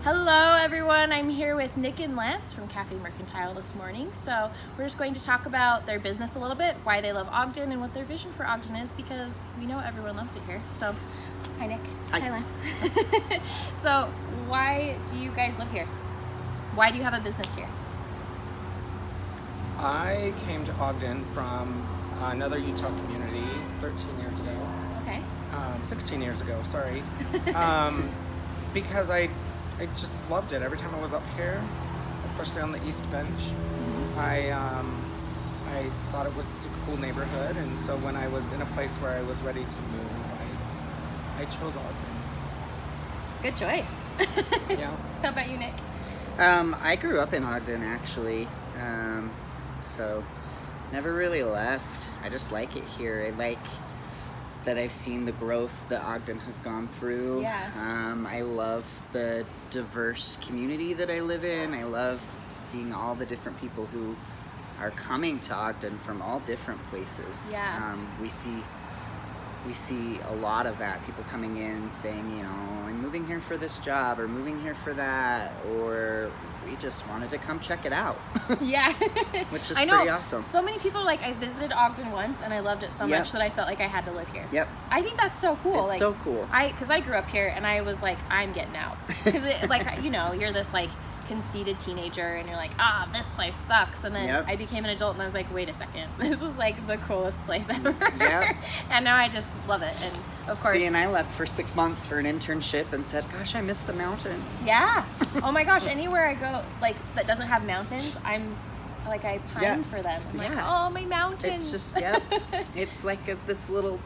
Hello everyone, I'm here with Nick and Lance from Kaffe Mercantile this morning. So we're just going to talk about their business a little bit, why they love Ogden and what their vision for Ogden is, because we know everyone loves it here. So, hi Nick. Hi Lance. So why do you guys live here? Why do you have a business here? I came to Ogden from another Utah community 13 years ago. Okay. 16 years ago, sorry. Because I just loved it. Every time I was up here, especially on the East Bench, I thought it was a cool neighborhood, and so when I was in a place where I was ready to move, I chose Ogden. Good choice. Yeah. How about you, Nick? I grew up in Ogden, actually, so never really left. I just like it here. I like that I've seen the growth that Ogden has gone through. Yeah. I love the diverse community that I live in. I love seeing all the different people who are coming to Ogden from all different places. Yeah. We see a lot of that, people coming in saying, you know, I'm moving here for this job or moving here for that, or we just wanted to come check it out. Yeah. Which is I know. pretty awesome. So many people are like, I visited Ogden once and I loved it so much that I felt like I had to live here. Yep. I think that's so cool. It's so cool. Because I grew up here and I was like, I'm getting out. Because you know, you're this like conceited teenager and you're like, this place sucks. And then I became an adult and I was like, wait a second, this is like the coolest place ever. Yep. And now I just love it. And of course. See, and I left for 6 months for an internship and said, gosh, I miss the mountains. Yeah. Oh my gosh, anywhere I go like that doesn't have mountains, I'm like, I pine for them. I'm like, oh, my mountains. It's just, it's like this little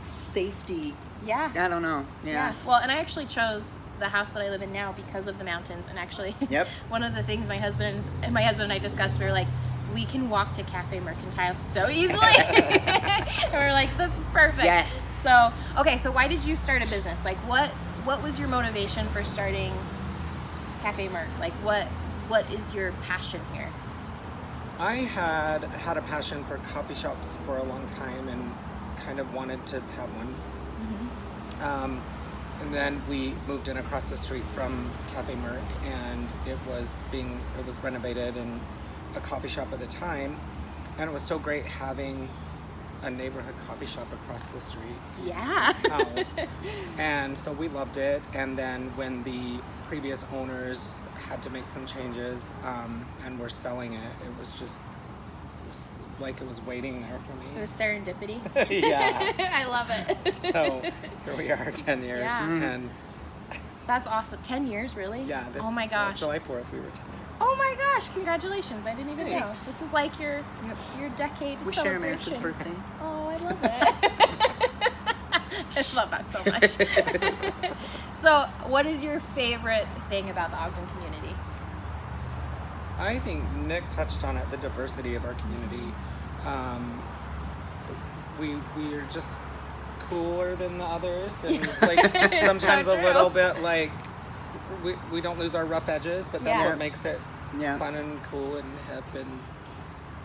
safety. Yeah. I don't know. Yeah. Well, and I actually chose the house that I live in now because of the mountains. And actually, one of the things my husband and I discussed, we were like, we can walk to Kaffe Mercantile so easily. And we're like, that's perfect. Yes. So, okay, so why did you start a business? Like, what was your motivation for starting Kaffe Merc? Like, what is your passion here? I had a passion for coffee shops for a long time and kind of wanted to have one. And then we moved in across the street from Kaffe Merc, and it was renovated and a coffee shop at the time, and it was so great having a neighborhood coffee shop across the street. Yeah. And so we loved it. And then when the previous owners had to make some changes and were selling it, it was like it was waiting there for me. It was serendipity. Yeah. I love it. So here we are, 10 years. Yeah. And that's awesome. 10 years, really? yeah. Oh my gosh. July 4th, we were 10 years. Oh my gosh, congratulations. I didn't even know. Thanks. This is like your decade We celebration. share America's birthday. Oh, I love it. I love that so much. So, what is your favorite thing about the Ogden community? I think Nick touched on it, the diversity of our community. We are just cooler than the others, and it's like sometimes so a little bit like we don't lose our rough edges, but that's what makes it fun and cool and hip, and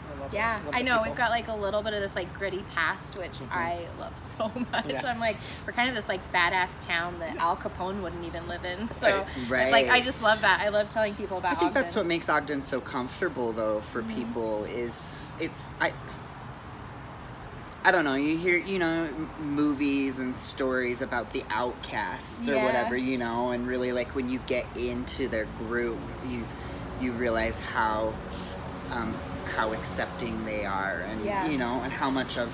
I love it. I know we've got like a little bit of this like gritty past, which I love so much. I'm like, we're kind of this like badass town that Al Capone wouldn't even live in. So like, I just love that. I love telling people about Ogden. I think that's what makes Ogden so comfortable, though, for people. Is I don't know, you hear, you know, movies and stories about the outcasts or whatever, you know, and really like when you get into their group, you realize how accepting they are, and you know, and how much of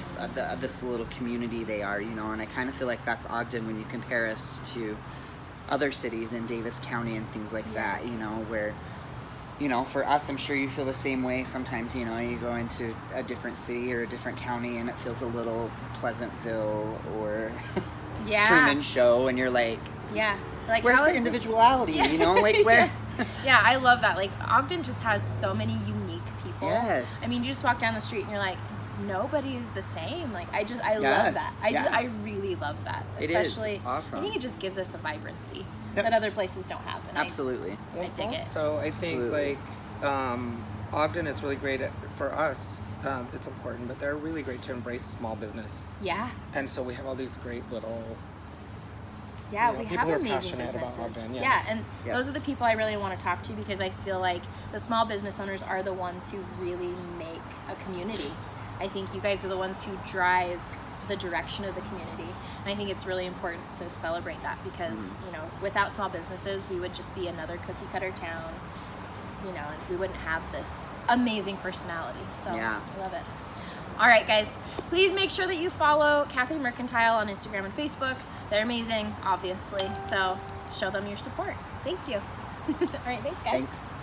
this little community they are, you know, and I kind of feel like that's Ogden when you compare us to other cities in Davis County and things like that, you know, where, you know, for us, I'm sure you feel the same way. Sometimes, you know, you go into a different city or a different county and it feels a little Pleasantville or Truman Show, and you're like, like, where's the individuality, you know, like where? Yeah, I love that. Like, Ogden just has so many unique people. Yes. I mean, you just walk down the street and you're like, nobody is the same. Like, I love that. I really love that. Especially, it's awesome. I think it just gives us a vibrancy that other places don't have. And Absolutely. I dig it. So I think like Ogden, it's really great for us. It's important, but they're really great to embrace small business. Yeah. And so we have all these great little Yeah, you know, we have amazing passionate businesses. about Ogden, Yeah, and those are the people I really want to talk to, because I feel like the small business owners are the ones who really make a community. I think you guys are the ones who drive the direction of the community, and I think it's really important to celebrate that, because you know, without small businesses we would just be another cookie cutter town, you know, and we wouldn't have this amazing personality. So I love it. All right, guys, please make sure that you follow Kaffe Mercantile on Instagram and Facebook. They're amazing, obviously, so show them your support. Thank you. All right, thanks, guys. Thanks.